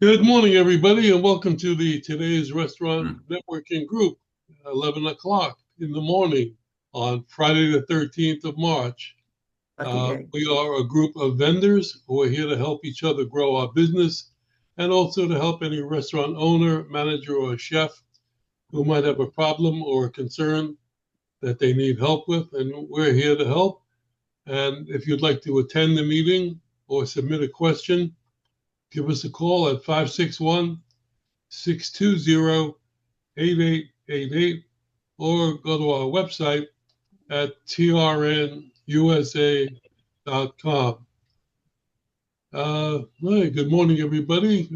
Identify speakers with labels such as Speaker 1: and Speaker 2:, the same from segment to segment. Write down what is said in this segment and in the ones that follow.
Speaker 1: Good morning, everybody, and welcome to the today's restaurant networking group, 11 o'clock in the morning on Friday, the 13th of March.
Speaker 2: Lucky day.
Speaker 1: We are a group of vendors who are here to help each other grow our business and also to help any restaurant owner, manager, or chef who might have a problem or a concern that they need help with. And we're here to help. And if you'd like to attend the meeting or submit a question, give us a call at 561 620 8888 or go to our website at trnusa.com. Right, good morning, everybody.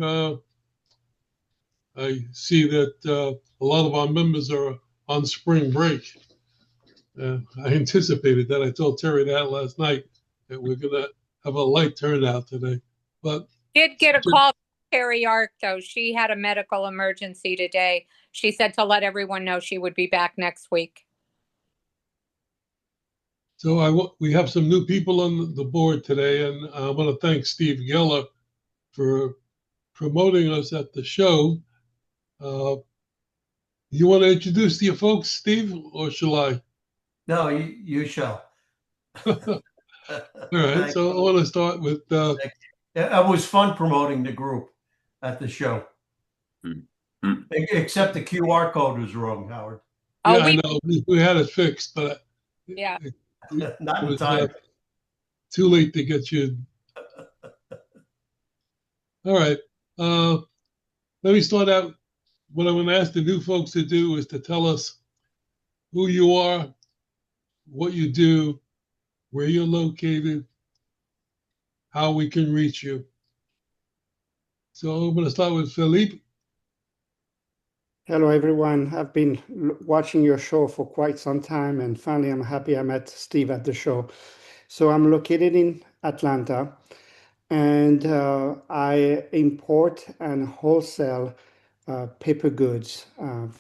Speaker 1: I see that a lot of our members are on spring break. I anticipated that. I told Terry that last night, that we're going to have a light turnout today. But
Speaker 3: did get a call from Terry Ark, though. She had a medical emergency today. She said to let everyone know she would be back next week.
Speaker 1: So we have some new people on the board today, and I want to thank Steve Geller for promoting us at the show. You want to introduce your folks, Steve, or shall I?
Speaker 2: No, you shall.
Speaker 1: All right, so I want to start with...
Speaker 2: It was fun promoting the group at the show. Except the QR code was wrong, Howard.
Speaker 1: Yeah, I know. We had it fixed, but
Speaker 3: yeah,
Speaker 2: not in time.
Speaker 1: Too late to get you. All right. Let me start out. What I'm going to ask the new folks to do is to tell us who you are, what you do, where you're located, how we can reach you. So I'm going to start with Phillippe.
Speaker 4: Hello, everyone. I've been watching your show for quite some time, and finally I'm happy I met Steve at the show. So I'm located in Atlanta, and I import and wholesale paper goods.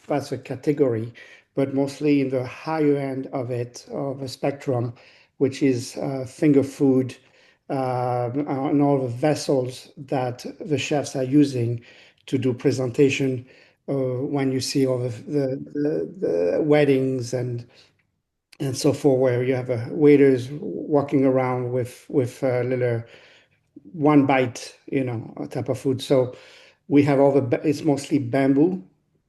Speaker 4: That's a category, but mostly in the higher end of the spectrum, which is finger food and all the vessels that the chefs are using to do presentation when you see all the weddings and so forth, where you have waiters walking around with little one bite, type of food. So we have it's mostly bamboo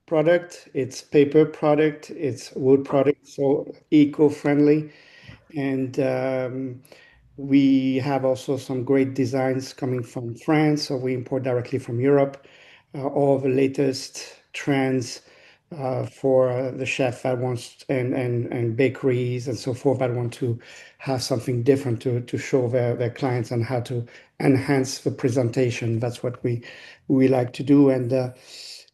Speaker 4: product, it's paper product, it's wood product, so eco-friendly. And we have also some great designs coming from France, so we import directly from Europe, all the latest trends for the chef that wants and bakeries and so forth that want to have something different to show their clients and how to enhance the presentation. That's what we like to do. And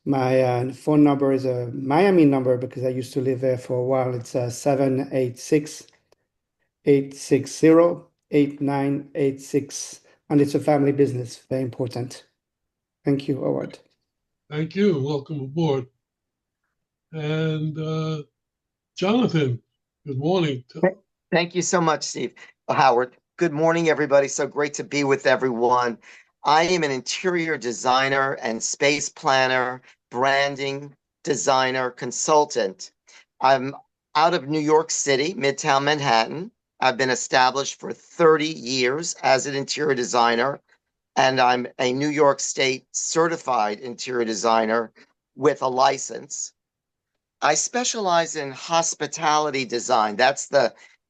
Speaker 4: my phone number is a Miami number because I used to live there for a while. It's 786-860-8986. And it's a family business. Very important. Thank you, Howard.
Speaker 1: Thank you, and welcome aboard. And Johnathan, good morning.
Speaker 5: Thank you so much, Steve. Howard, good morning, everybody. So great to be with everyone. I am an interior designer and space planner, branding designer, consultant. I'm out of New York City, Midtown Manhattan. I've been established for 30 years as an interior designer, and I'm a New York State certified interior designer with a license. I specialize in hospitality design.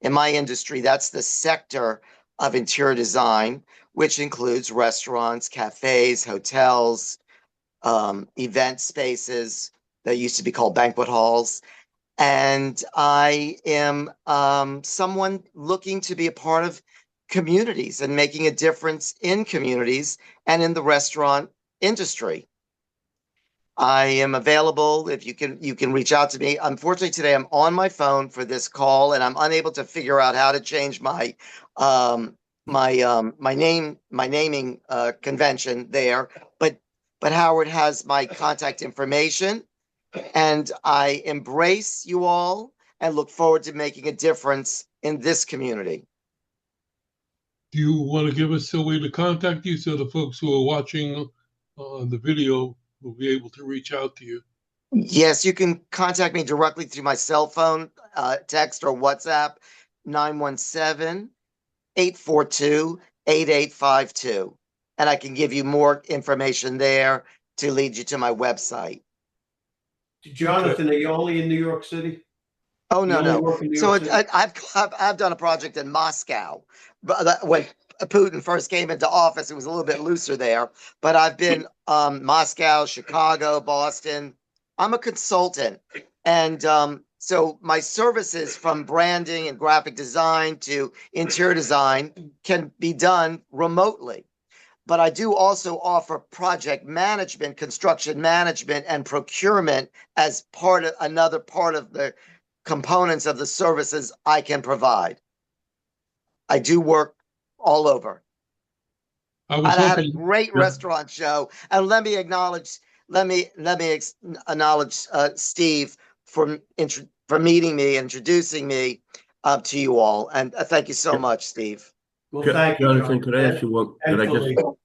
Speaker 5: In my industry, that's the sector of interior design, which includes restaurants, cafes, hotels, event spaces that used to be called banquet halls. And I am someone looking to be a part of communities and making a difference in communities and in the restaurant industry. I am available if you can reach out to me. Unfortunately, today I'm on my phone for this call and I'm unable to figure out how to change my naming convention there. But Howard has my contact information, and I embrace you all and look forward to making a difference in this community.
Speaker 1: Do you want to give us a way to contact you so the folks who are watching on the video will be able to reach out to you.
Speaker 5: Yes, you can contact me directly through my cell phone, text or WhatsApp, 917-842-8852. And I can give you more information there to lead you to my website.
Speaker 2: Johnathan, are you only in New York City?
Speaker 5: Oh,
Speaker 2: You
Speaker 5: no,
Speaker 2: only
Speaker 5: no.
Speaker 2: work in New
Speaker 5: So
Speaker 2: York City?
Speaker 5: I've done a project in Moscow, but when Putin first came into office, it was a little bit looser there. But I've been Moscow, Chicago, Boston. I'm a consultant, and so my services from branding and graphic design to interior design can be done remotely. But I do also offer project management, construction management, and procurement as part of another part of the components of the services I can provide. I do work all over.
Speaker 1: I
Speaker 5: had a great restaurant show, and let me acknowledge Steve for meeting me, introducing me to you all, and thank you so much, Steve.
Speaker 2: Well, thank you,
Speaker 6: Johnathan, could I ask you one?
Speaker 2: And
Speaker 6: Could I just
Speaker 2: Phillippe.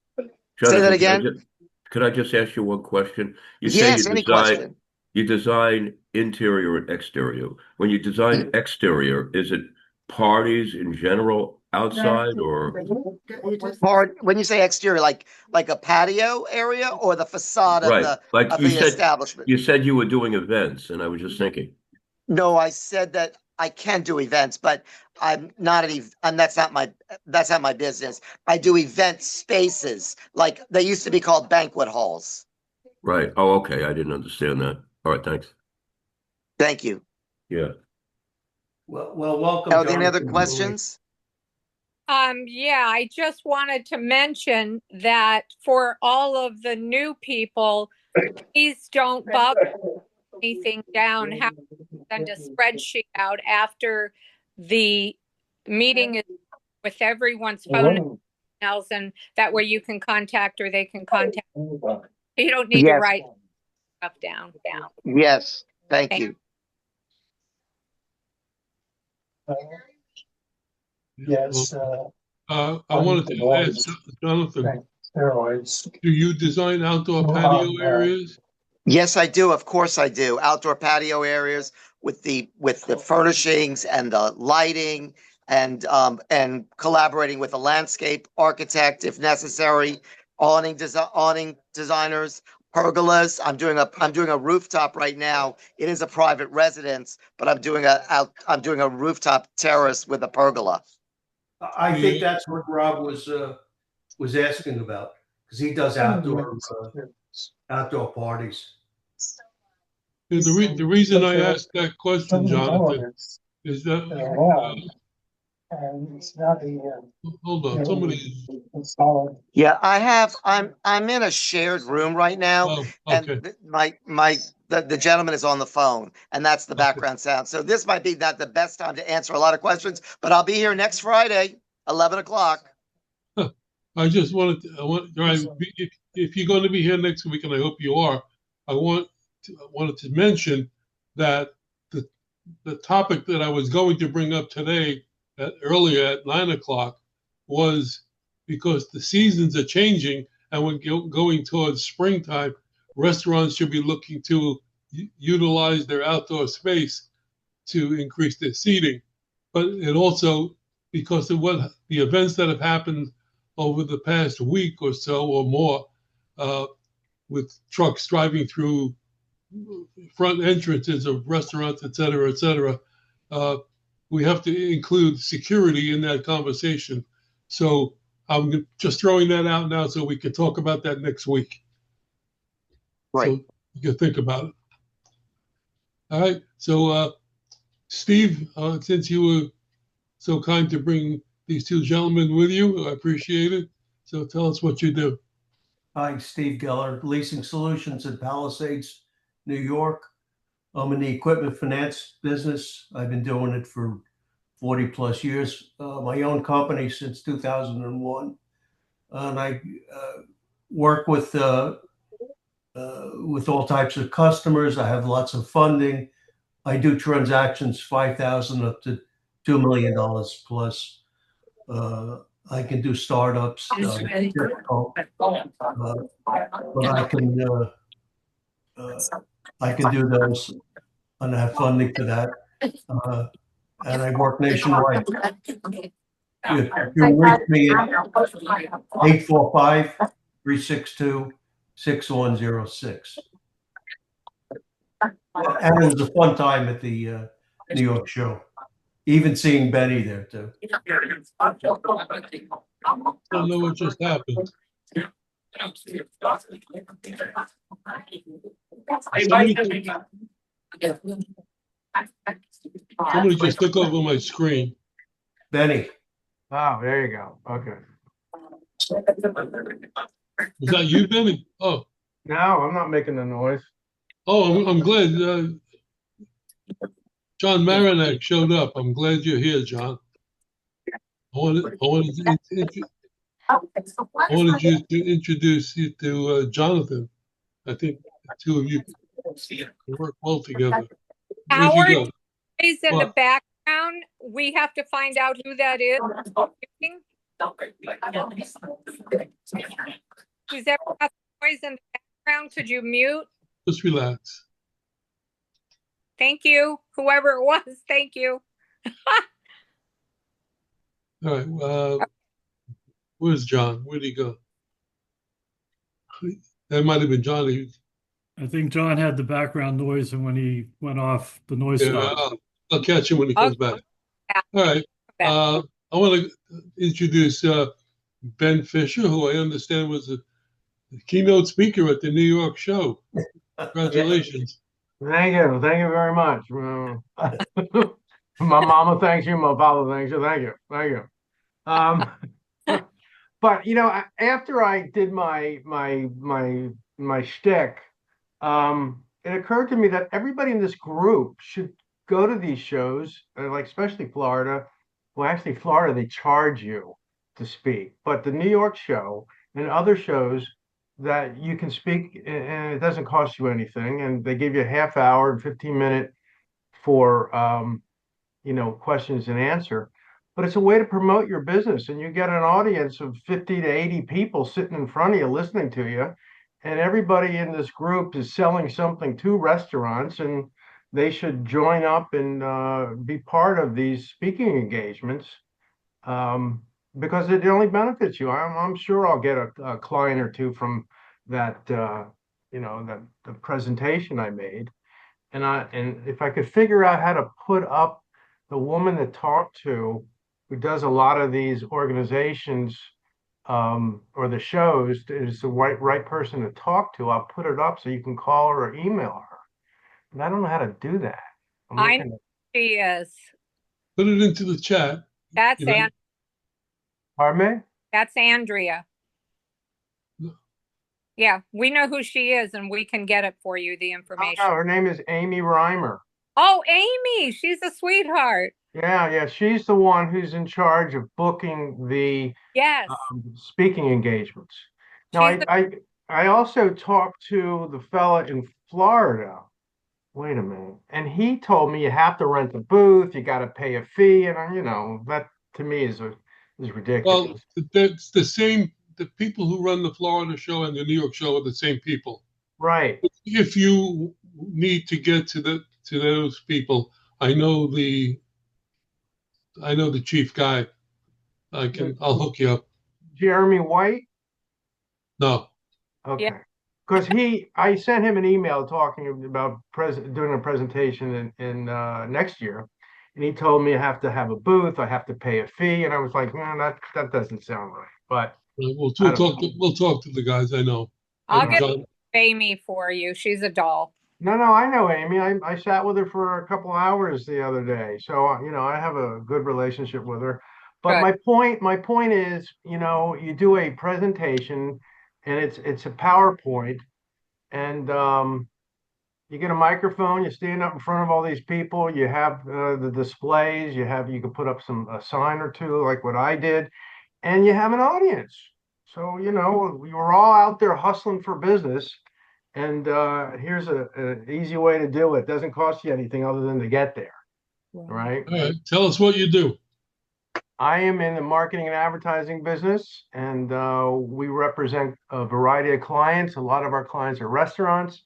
Speaker 5: Say that
Speaker 6: Johnathan,
Speaker 5: again?
Speaker 6: could I just ask you one question? You say
Speaker 5: Yes, any question.
Speaker 6: you design interior and exterior. When you design exterior, is it parties in general outside or
Speaker 5: When you say exterior, like a patio area or the facade of
Speaker 6: right? Like
Speaker 5: the
Speaker 6: you said,
Speaker 5: establishment?
Speaker 6: you said you were doing events, and I was just thinking.
Speaker 5: No, I said that I can do events, but I'm not and that's not my business. I do event spaces, like they used to be called banquet halls.
Speaker 6: Right. Oh, okay. I didn't understand that. All right. Thanks.
Speaker 5: Thank you.
Speaker 6: Yeah.
Speaker 2: Well, welcome,
Speaker 5: Are there any other
Speaker 2: Johnathan.
Speaker 5: questions?
Speaker 3: Yeah, I just wanted to mention that for all of the new people, please don't bug anything down. Have to send a spreadsheet out after the meeting is with everyone's phone emails, and that way you can contact or they can contact. You don't need to
Speaker 5: Yes.
Speaker 3: write stuff down.
Speaker 5: Yes. Thank you.
Speaker 1: Yes. I wanted to ask Johnathan, do you design outdoor patio areas?
Speaker 5: Yes, I do. Of course I do. Outdoor patio areas with the furnishings and the lighting and collaborating with a landscape architect if necessary, awning designers, pergolas. I'm doing a rooftop right now. It is a private residence, but I'm doing a rooftop terrace with a pergola.
Speaker 2: I think that's what Rob was asking about, because he does outdoor parties.
Speaker 1: The reason I asked that question, Johnathan, is that hold on, somebody.
Speaker 5: Yeah, I'm in a shared room right now,
Speaker 1: Oh, okay.
Speaker 5: and the gentleman is on the phone, and that's the background sound. So this might be not the best time to answer a lot of questions, but I'll be here next Friday, 11 o'clock.
Speaker 1: I just wanted to, if you're going to be here next week, and I hope you are, I wanted to mention that the topic that I was going to bring up today earlier at 9 o'clock was because the seasons are changing and we're going towards springtime, restaurants should be looking to utilize their outdoor space to increase their seating. But it also, because of what the events that have happened over the past week or so or more, with trucks driving through front entrances of restaurants, et cetera, we have to include security in that conversation. So I'm just throwing that out now so we can talk about that next week.
Speaker 5: Right.
Speaker 1: So you can think about it. All right. So Steve, since you were so kind to bring these two gentlemen with you, I appreciate it. So tell us what you do.
Speaker 2: Hi, Steve Geller, Leasing Solutions in Palisades, New York. I'm in the equipment finance business. I've been doing it for 40 plus years. My own company since 2001. And I work with all types of customers. I have lots of funding. I do transactions $5,000 up to $2 million plus. I can do startups, difficult, but I can do those and have funding for that. And I work nationwide. You can reach me at 845-362-6106. And it was a fun time at the New York show. Even seeing Benny there too.
Speaker 1: I don't know what just happened. Somebody just took over my screen.
Speaker 2: Benny.
Speaker 7: Oh, there you go. Okay.
Speaker 1: Was that you, Benny? Oh.
Speaker 7: No, I'm not making the noise.
Speaker 1: Oh, I'm glad John Marinak showed up. I'm glad you're here, John. I wanted you to introduce you to Johnathan. I think the two of you work well together. Where'd you go?
Speaker 3: Is in the background. We have to find out who that is. Does that have noise in the background? Could you mute?
Speaker 1: Just relax.
Speaker 3: Thank you. Whoever it was, thank you.
Speaker 1: All right. Where's John? Where'd he go? That might have been John.
Speaker 8: I think John had the background noise, and when he went off, the noise stopped.
Speaker 1: I'll catch him when he comes back. All right. I want to introduce Ben Fisher, who I understand was the keynote speaker at the New York show. Congratulations.
Speaker 7: Thank you. Thank you very much. My mama thanks you. My father thanks you. Thank you. Thank you. But you know, after I did my shtick, it occurred to me that everybody in this group should go to these shows, like especially Florida. Well, actually, Florida, they charge you to speak, but the New York show and other shows that you can speak and it doesn't cost you anything, and they give you a half hour and 15-minute for questions and answer. But it's a way to promote your business, and you get an audience of 50 to 80 people sitting in front of you listening to you, and everybody in this group is selling something to restaurants, and they should join up and be part of these speaking engagements because it only benefits you. I'm sure I'll get a client or two from that, the presentation I made. And if I could figure out how to put up the woman to talk to, who does a lot of these organizations or the shows, is the right person to talk to, I'll put it up so you can call her or email her. And I don't know how to do that.
Speaker 3: I know she is.
Speaker 1: Put it into the chat.
Speaker 3: That's Andrea.
Speaker 7: Pardon me?
Speaker 3: That's Andrea. Yeah, we know who she is, and we can get it for you, the information.
Speaker 7: Oh, no, her name is Amy Reimer.
Speaker 3: Oh, Amy, she's a sweetheart.
Speaker 7: Yeah, she's the one who's in charge of booking the speaking engagements. Now, I also talked to the fella in Florida. Wait a minute. And he told me you have to rent a booth, you got to pay a fee, and that to me is ridiculous.
Speaker 1: Well, that's the same. The people who run the Florida show and the New York show are the same people.
Speaker 7: Right.
Speaker 1: If you need to get to those people, I know the chief guy. I'll hook you up.
Speaker 7: Jeremy White?
Speaker 1: No.
Speaker 7: Okay.
Speaker 3: Yeah.
Speaker 7: Because I sent him an email talking about doing a presentation in next year, and he told me I have to have a booth, I have to pay a fee, and I was like, man, that doesn't sound right. But
Speaker 1: we'll talk to the guys I know.
Speaker 3: I'll get Amy for you. She's a doll.
Speaker 7: No, I know Amy. I sat with her for a couple hours the other day, so I have a good relationship with her. But my point is, you do a presentation, and it's a PowerPoint, and you get a microphone, you stand up in front of all these people, you have the displays, you can put up a sign or two like what I did, and you have an audience. So we were all out there hustling for business, and here's an easy way to do it. It doesn't cost you anything other than to get there. Right?
Speaker 1: All right. Tell us what you do.
Speaker 7: I am in the marketing and advertising business, and we represent a variety of clients. A lot of our clients are restaurants.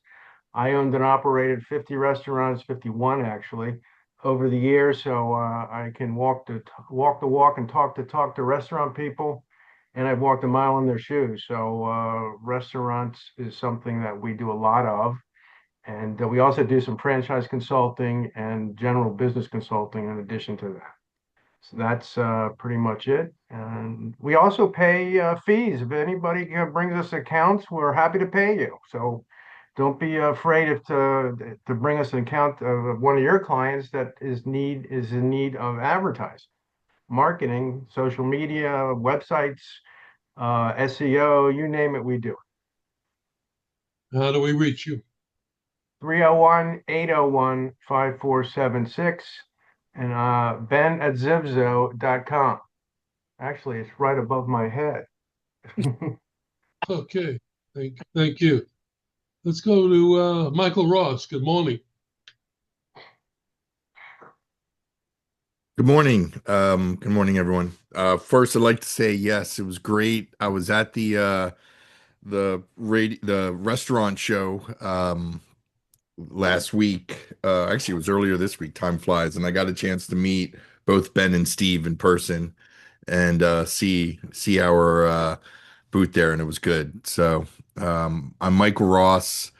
Speaker 7: I owned and operated 50 restaurants, 51 actually, over the years. So I can walk the walk and talk the talk to restaurant people, and I've walked a mile in their shoes. So restaurants is something that we do a lot of, and we also do some franchise consulting and general business consulting in addition to that. So that's pretty much it. And we also pay fees. If anybody brings us accounts, we're happy to pay you. So don't be afraid to bring us an account of one of your clients that is in need of advertising, marketing, social media, websites, SEO, you name it, we do.
Speaker 1: How do we reach you?
Speaker 7: 301-801-5476 and ben@zivzo.com. Actually, it's right above my head.
Speaker 1: Okay, thank you. Let's go to Michael Ross. Good morning.
Speaker 9: Good morning. Good morning, everyone. First, I'd like to say yes, it was great. I was at the restaurant show last week. Actually, it was earlier this week. Time flies, and I got a chance to meet both Ben and Steve in person and see our booth there, and it was good. So, I'm Michael Ross,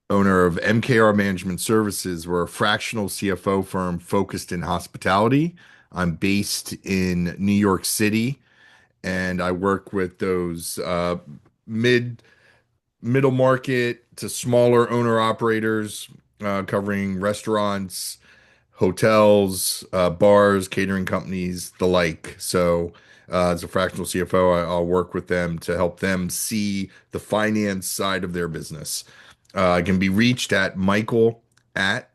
Speaker 9: owner of MKR Management Services. We're a fractional CFO firm focused in hospitality. I'm based in New York City, and I work with those middle market to smaller owner operators, covering restaurants, hotels, bars, catering companies, the like. So, as a fractional CFO, I'll work with them to help them see the finance side of their business. I can be reached at Michael at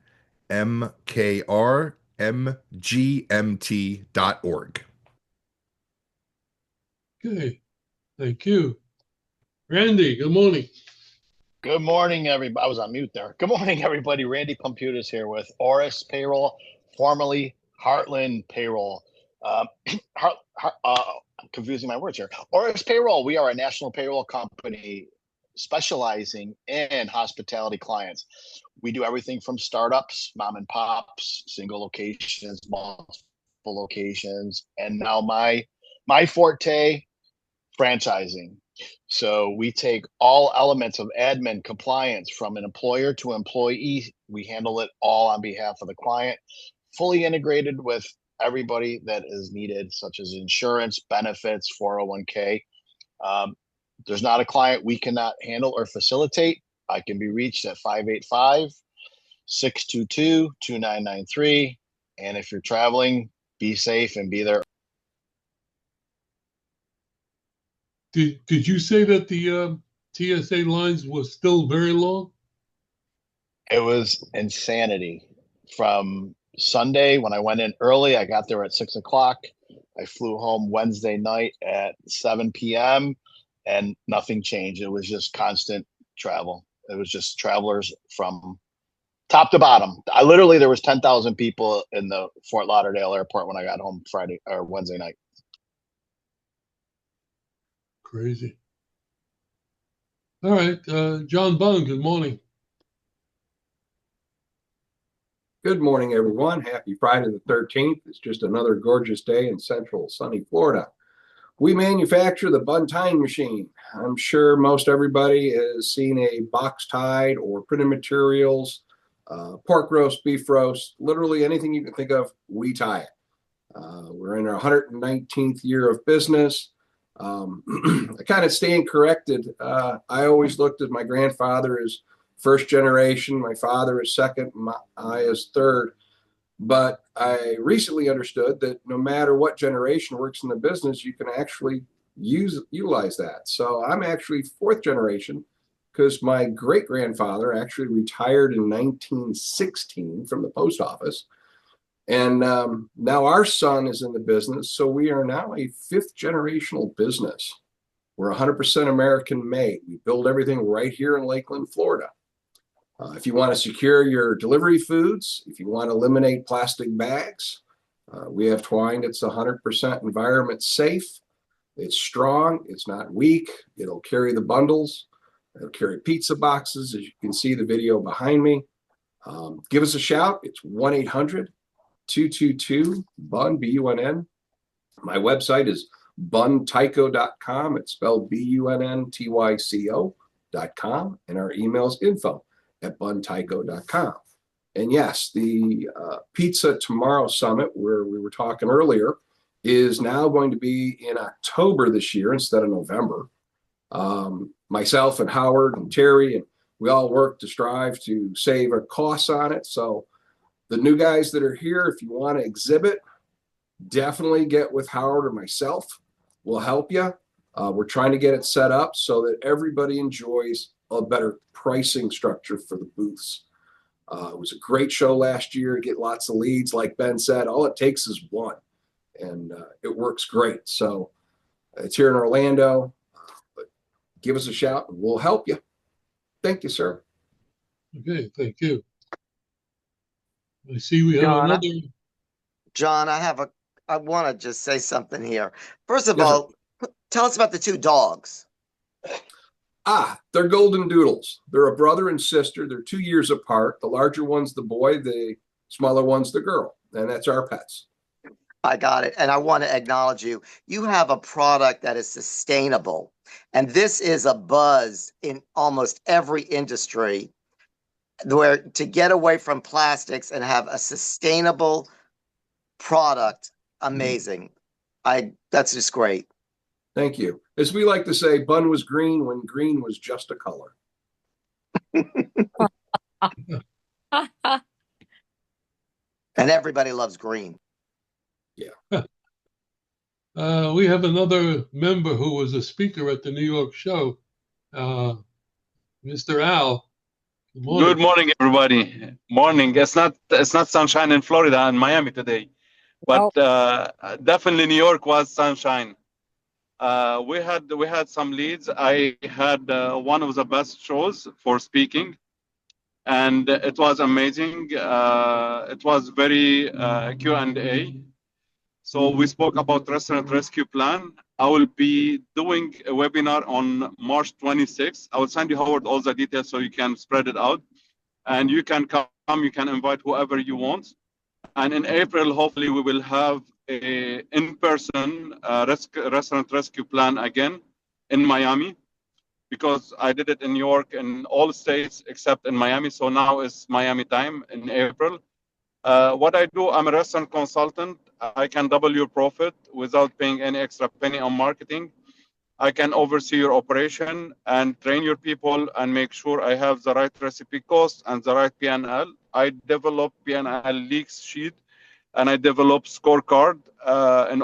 Speaker 9: mkrmgmt.org.
Speaker 1: Okay, thank you. Randy, good morning.
Speaker 10: Good morning, everybody. I was on mute there. Good morning, everybody. Randy Computers here with Oris Payroll, formerly Heartland Payroll. I'm confusing my words here. Oris Payroll, we are a national payroll company specializing in hospitality clients. We do everything from startups, mom and pops, single locations, multiple locations, and now my forte, franchising. So we take all elements of admin compliance from an employer to employee. We handle it all on behalf of the client, fully integrated with everybody that is needed, such as insurance, benefits, 401k. There's not a client we cannot handle or facilitate. I can be reached at 585-622-2993. And if you're traveling, be safe and be there.
Speaker 1: Did you say that the TSA lines was still very long?
Speaker 10: It was insanity. From Sunday when I went in early, I got there at 6:00. I flew home Wednesday night at 7 p.m. and nothing changed. It was just constant travel. It was just travelers from top to bottom. There was 10,000 people in the Fort Lauderdale airport when I got home Friday or Wednesday night.
Speaker 1: Crazy. All right, John Bung, good morning.
Speaker 11: Good morning, everyone. Happy Friday the 13th. It's just another gorgeous day in central sunny Florida. We manufacture the bun tying machine. I'm sure most everybody has seen a box tied or printed materials, pork roast, beef roast, literally anything you can think of, we tie it. We're in our 119th year of business. I kind of stand corrected. I always looked at my grandfather as first generation, my father is second, I is third. But I recently understood that no matter what generation works in the business, you can actually utilize that. So I'm actually fourth generation because my great grandfather actually retired in 1916 from the post office. And now our son is in the business. So we are now a fifth generational business. We're 100% American made. We build everything right here in Lakeland, Florida. If you want to secure your delivery foods, if you want to eliminate plastic bags, We have twine that's 100% environment safe. It's strong. It's not weak. It'll carry the bundles. It'll carry pizza boxes, as you can see the video behind me. Give us a shout. It's 1-800-222-BUN, B-U-N-N. My website is buntyco.com. It's spelled BUNNTYCO.com. And our email is info@buntyco.com. And yes, the Pizza Tomorrow Summit, where we were talking earlier, is now going to be in October this year instead of November. Myself and Howard and Terry, and we all work to strive to save our costs on it. So the new guys that are here, if you want to exhibit, definitely get with Howard or myself. We'll help you. We're trying to get it set up so that everybody enjoys a better pricing structure for the booths. It was a great show last year. Get lots of leads. Like Ben said, all it takes is one, and it works great. So it's here in Orlando. But give us a shout, and we'll help you. Thank you, sir.
Speaker 1: Okay, thank you. I see we have
Speaker 5: John,
Speaker 1: another.
Speaker 5: John, I want to just say something here. First of
Speaker 11: Yes, sir.
Speaker 5: all, tell us about the two dogs.
Speaker 11: They're golden doodles. They're a brother and sister. They're 2 years apart. The larger one's the boy, the smaller one's the girl. And that's our pets.
Speaker 5: I got it. And I want to acknowledge you. You have a product that is sustainable. And this is a buzz in almost every industry, where to get away from plastics and have a sustainable product, amazing. That's just great.
Speaker 11: Thank you. As we like to say, Bun was green when green was just a color.
Speaker 5: And everybody loves green.
Speaker 11: Yeah.
Speaker 1: We have another member who was a speaker at the New York show, Mr. Al. Good morning.
Speaker 12: Good morning, everybody. Morning. It's not sunshine in Florida and Miami today, but definitely New York was sunshine. We had some leads. I had one of the best shows for speaking, and it was amazing. It was very Q&A. So we spoke about restaurant rescue plan. I will be doing a webinar on March 26th. I will send you, Howard, all the details so you can spread it out. And you can come, you can invite whoever you want. And in April, hopefully, we will have a in-person restaurant rescue plan again in Miami, because I did it in New York and all states except in Miami. So now it's Miami time in April. What I do, I'm a restaurant consultant. I can double your profit without paying any extra penny on marketing. I can oversee your operation and train your people and make sure I have the right recipe cost and the right P&L. I develop P&L leaks sheet, and I develop scorecard a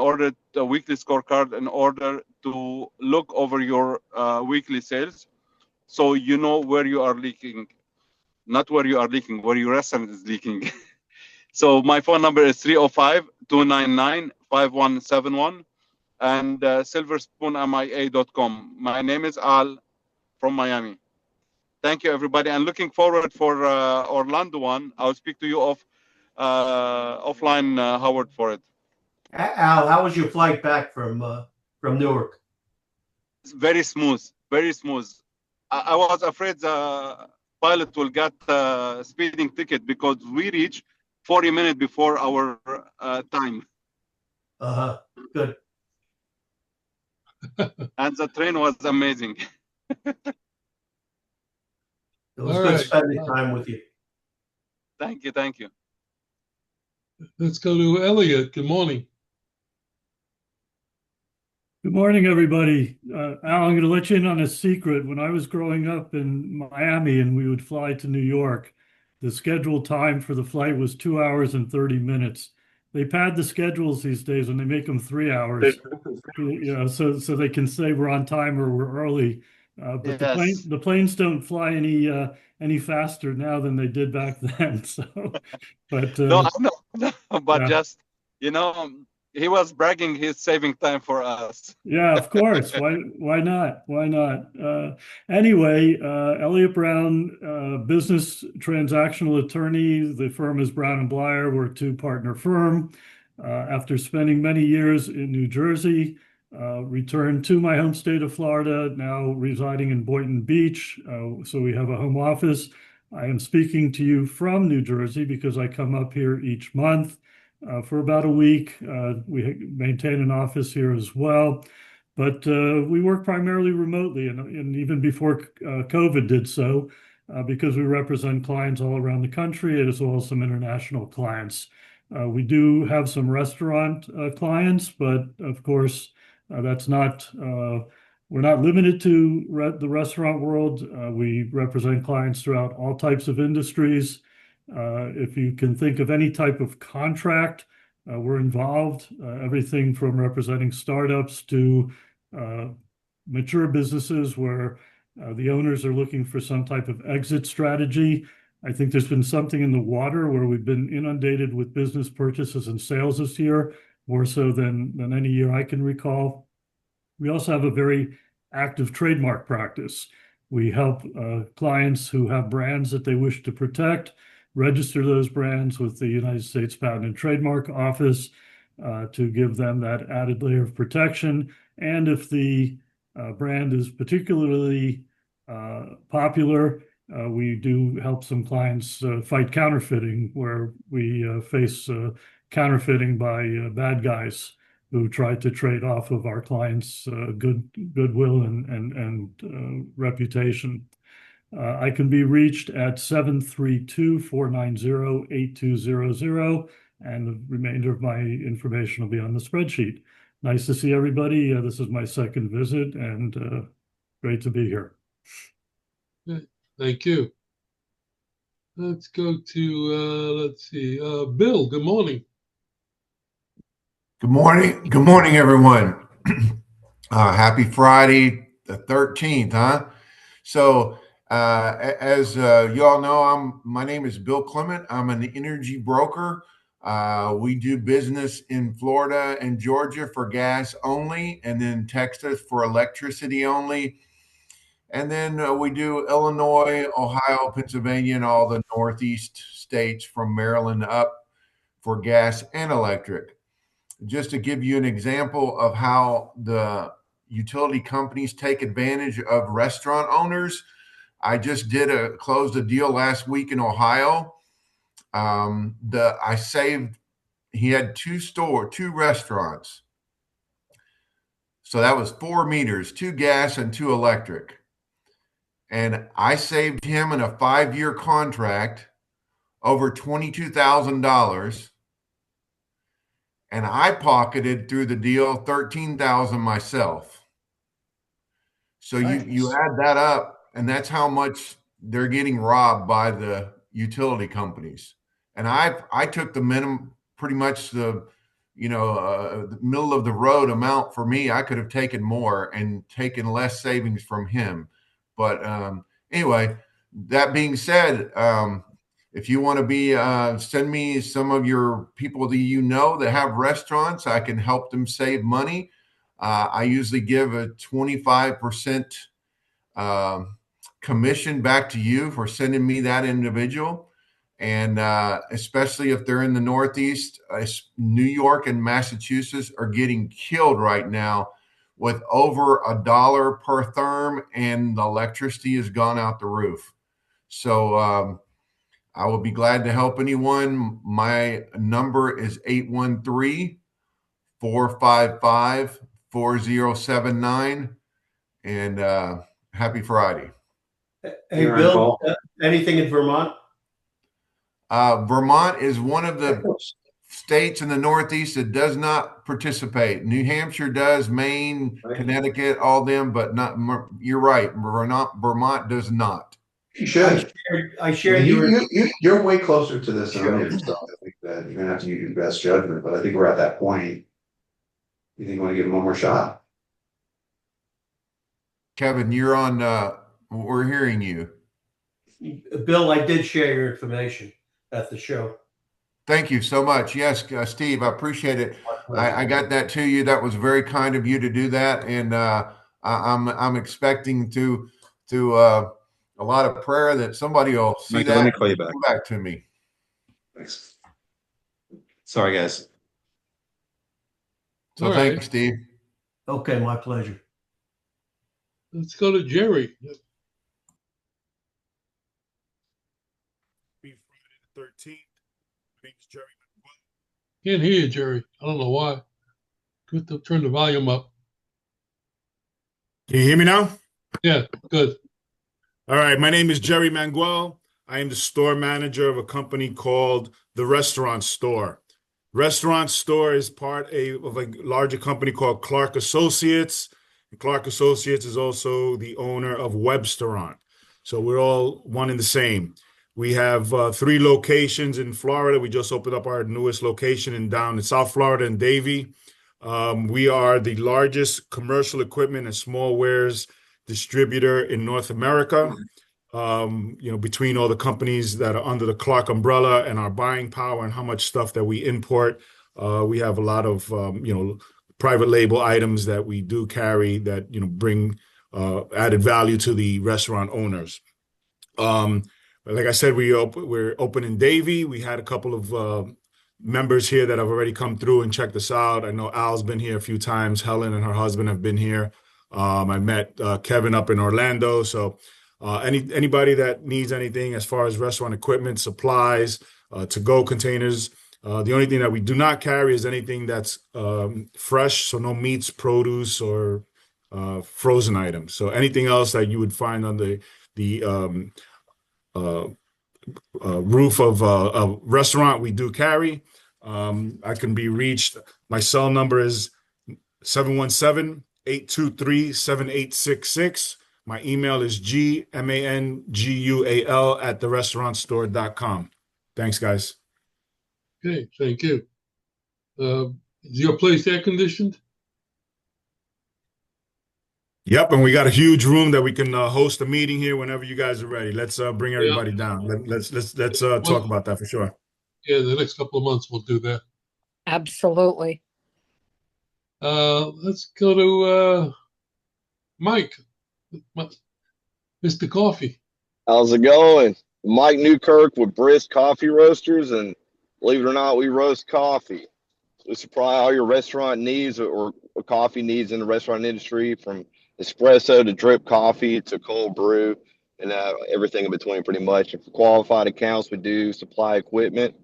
Speaker 12: weekly scorecard in order to look over your weekly sales, so you know where you are leaking, not where you are leaking, where your restaurant is leaking. So my phone number is 305-299-5171 and silverspoonmia.com. My name is Al from Miami. Thank you, everybody, and looking forward for Orlando one. I'll speak to you offline, Howard, for it.
Speaker 2: Al, how was your flight back from Newark?
Speaker 12: It's very smooth, very smooth. I was afraid the pilot will get a speeding ticket because we reached 40 minutes before our time.
Speaker 2: Good.
Speaker 12: And the train was amazing.
Speaker 2: It was
Speaker 1: All
Speaker 2: good
Speaker 1: right.
Speaker 2: spending time with you.
Speaker 12: Thank you, thank you.
Speaker 1: Let's go to Elliot. Good morning.
Speaker 8: Good morning, everybody. Al, I'm going to let you in on a secret. When I was growing up in Miami and we would fly to New York, the scheduled time for the flight was 2 hours and 30 minutes. They pad the schedules these days and they make them 3 hours, so they can say we're on time or we're early. But
Speaker 12: Yes.
Speaker 8: the planes don't fly any faster now than they did back then. So, but
Speaker 12: No, but
Speaker 8: yeah.
Speaker 12: just, he was bragging he's saving time for us.
Speaker 8: Yeah, of course. Why not? Why not? Anyway, Elliott Brown, business transactional attorney. The firm is Brown and Blyer. We're a two-partner firm. After spending many years in New Jersey, returned to my home state of Florida, now residing in Boynton Beach. So we have a home office. I am speaking to you from New Jersey because I come up here each month for about a week. We maintain an office here as well, but we work primarily remotely, and even before COVID did so, because we represent clients all around the country as well as some international clients. We do have some restaurant clients, but of course, that's not, we're not limited to the restaurant world. We represent clients throughout all types of industries. If you can think of any type of contract, we're involved. Everything from representing startups to mature businesses where the owners are looking for some type of exit strategy. I think there's been something in the water where we've been inundated with business purchases and sales this year, more so than any year I can recall. We also have a very active trademark practice. We help clients who have brands that they wish to protect, register those brands with the United States Patent and Trademark Office to give them that added layer of protection. And if the brand is particularly popular, we do help some clients fight counterfeiting, where we face counterfeiting by bad guys who try to trade off of our clients' goodwill and reputation. I can be reached at 732-490-8200, and the remainder of my information will be on the spreadsheet. Nice to see everybody. This is my second visit, and great to be here.
Speaker 1: Thank you. Let's go to, let's see, Bill, good morning.
Speaker 13: Good morning. Good morning, everyone. Happy Friday, the 13th, huh? So, as you all know, my name is Bill Clement. I'm an energy broker. We do business in Florida and Georgia for gas only, and then Texas for electricity only. And then we do Illinois, Ohio, Pennsylvania, and all the Northeast states from Maryland up for gas and electric. Just to give you an example of how the utility companies take advantage of restaurant owners, I just closed a deal last week in Ohio. He had two restaurants. So that was 4 meters, 2 gas and 2 electric. And I saved him in a 5-year contract over $22,000. And I pocketed through the deal $13,000 myself. So nice. you add that up, and that's how much they're getting robbed by the utility companies. And I took the minimum, pretty much the middle of the road amount for me. I could have taken more and taken less savings from him. But anyway, that being said, if you want to send me some of your people that you know that have restaurants, I can help them save money. I usually give a 25% commission back to you for sending me that individual. And especially if they're in the Northeast, New York and Massachusetts are getting killed right now with over $1 per therm, and the electricity has gone out the roof. So I will be glad to help anyone. My number is 813-455-4079. And happy Friday.
Speaker 2: Hey, Bill, anything in Vermont?
Speaker 13: Vermont is one of the states in the Northeast that does not participate. New Hampshire does, Maine, Connecticut, all them, but not. You're right. Vermont does not.
Speaker 14: You should.
Speaker 2: I shared
Speaker 14: you're way closer to this than I am, so I think that you're gonna have to use your best judgment. But I think we're at that point. You think you want to give him one more shot?
Speaker 13: Kevin, you're on. We're hearing you.
Speaker 2: Bill, I did share your information at the show.
Speaker 13: Thank you so much. Yes, Steve, I appreciate it. I got that to you. That was very kind of you to do that, and I'm expecting to a lot of prayer that somebody will see
Speaker 14: Michael,
Speaker 13: that
Speaker 14: let me call you back.
Speaker 13: Back to me.
Speaker 14: Thanks. Sorry, guys.
Speaker 13: So
Speaker 1: All
Speaker 13: thank
Speaker 1: right.
Speaker 13: you, Steve.
Speaker 2: Okay, my pleasure.
Speaker 1: Let's go to Jerry.
Speaker 15: Be Friday the 13th. My name is Jerry.
Speaker 1: Can't hear you, Jerry. I don't know why. Good to turn the volume up.
Speaker 15: Can you hear me now?
Speaker 1: Yeah, good.
Speaker 15: All right. My name is Jerry Manguel. I am the store manager of a company called The Restaurant Store. Restaurant Store is part of a larger company called Clark Associates. And Clark Associates is also the owner of Webstaurant. So we're all one and the same. We have 3 locations in Florida. We just opened up our newest location down in South Florida in Davie. We are the largest commercial equipment and small wares distributor in North America. Between all the companies that are under the Clark umbrella and our buying power and how much stuff that we import, we have a lot of private label items that we do carry that bring added value to the restaurant owners. Like I said, we're open in Davie. We had a couple of members here that have already come through and checked us out. I know Al's been here a few times. Helen and her husband have been here. I met Kevin up in Orlando. So anybody that needs anything as far as restaurant equipment, supplies, to-go containers. The only thing that we do not carry is anything that's fresh, so no meats, produce, or frozen items. So anything else that you would find on the roof of a restaurant, we do carry. I can be reached. My cell number is 717-823-7866. My email is gmangual@therestaurantstore.com. Thanks, guys.
Speaker 1: Okay, thank you. Is your place air conditioned?
Speaker 15: Yep, and we got a huge room that we can host a meeting here whenever you guys are ready. Let's bring everybody down. Let's talk about that for sure.
Speaker 1: Yeah, the next couple of months we'll do that.
Speaker 3: Absolutely.
Speaker 1: Let's go to Mike, Mr. Coffee.
Speaker 16: How's it going? Mike Newkirk with Brisk Coffee Roasters, and believe it or not, we roast coffee. We supply all your restaurant needs or coffee needs in the restaurant industry, from espresso to drip coffee to cold brew, and everything in between pretty much. And for qualified accounts, we do supply equipment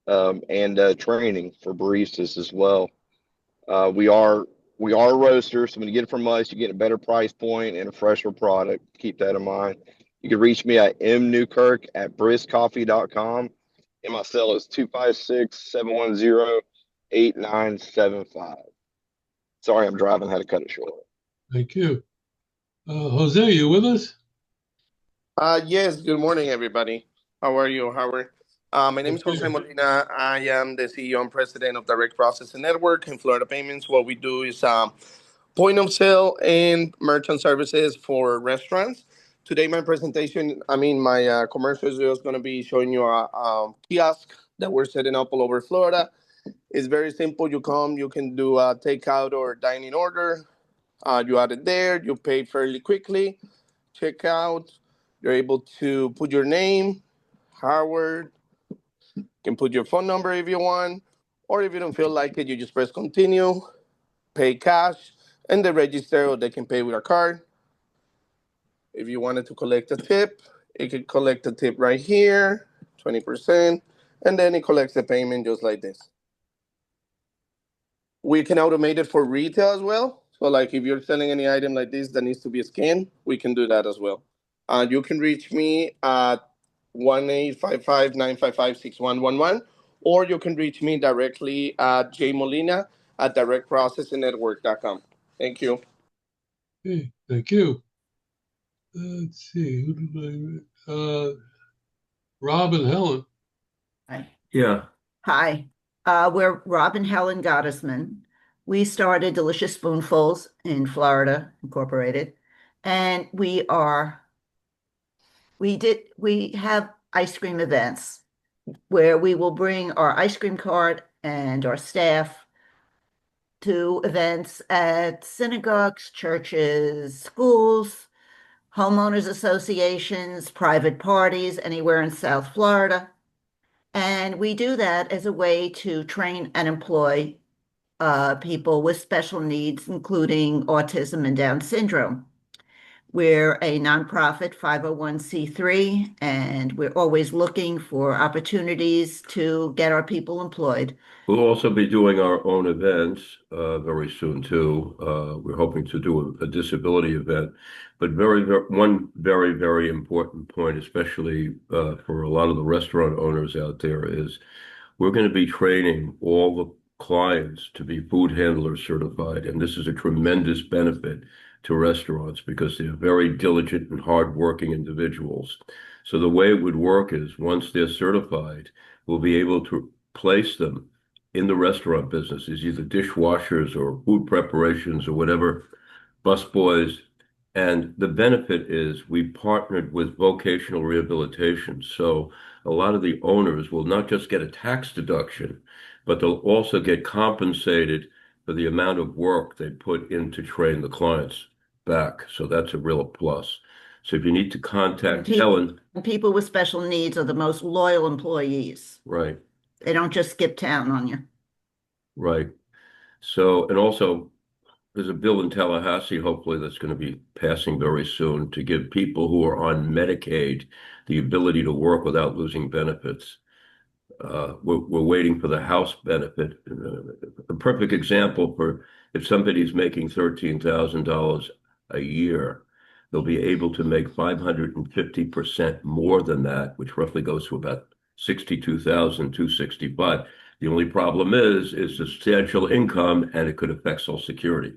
Speaker 16: and training for baristas as well. We are roasters, so when you get it from us, you get a better price point and a fresher product. Keep that in mind. You can reach me at mnewkirk@briskcoffee.com, and my cell is 256-710-8975. Sorry, I'm driving. Had to cut it short.
Speaker 1: Thank you. Jose, you with us?
Speaker 17: Yes, good morning, everybody. How are you, Howard? My name is Jose Molina. I am the CEO and president of Direct Processing Network in Florida Payments. What we do is point of sale and merchant services for restaurants. Today, my commercial is just going to be showing you a kiosk that we're setting up all over Florida. It's very simple. You come, you can do a takeout or dining order. You add it there. You pay fairly quickly. Check out. You're able to put your name, Howard. You can put your phone number if you want, or if you don't feel like it, you just press continue, pay cash, and they register, or they can pay with a card. If you wanted to collect a tip, you could collect a tip right here, 20%, and then it collects the payment just like this. We can automate it for retail as well. So like if you're selling any item like this that needs to be scanned, we can do that as well. You can reach me at 1-855-955-6111, or you can reach me directly at jmolina@directprocessingnetwork.com. Thank you.
Speaker 1: Okay, thank you. Let's see. Who did Rob and Helen.
Speaker 18: Hi.
Speaker 6: Yeah.
Speaker 18: Hi. We're Rob and Helen Gottesman. We started Delicious Spoonfuls in Florida, Incorporated, and we have ice cream events where we will bring our ice cream cart and our staff to events at synagogues, churches, schools, homeowners associations, private parties, anywhere in South Florida. And we do that as a way to train and employ people with special needs, including autism and Down syndrome. We're a nonprofit 501c3, and we're always looking for opportunities to get our people employed.
Speaker 6: We'll also be doing our own events very soon too. We're hoping to do a disability event, but one very, very important point, especially for a lot of the restaurant owners out there, is we're going to be training all the clients to be food handler certified, and this is a tremendous benefit to restaurants because they're very diligent and hardworking individuals. So the way it would work is once they're certified, we'll be able to place them in the restaurant business as either dishwashers or food preparations or whatever, busboys. And the benefit is we partnered with vocational rehabilitation. So a lot of the owners will not just get a tax deduction, but they'll also get compensated for the amount of work they put in to train the clients back. So that's a real plus. So if you need to contact Helen.
Speaker 18: People with special needs are the most loyal employees.
Speaker 6: Right.
Speaker 18: They don't just skip town on you.
Speaker 6: Right. So, and also there's a bill in Tallahassee, hopefully that's going to be passing very soon to give people who are on Medicaid the ability to work without losing benefits. We're waiting for the House benefit. A perfect example for if somebody's making $13,000 a year, they'll be able to make 550% more than that, which roughly goes to about $62,265. The only problem is substantial income, and it could affect Social Security.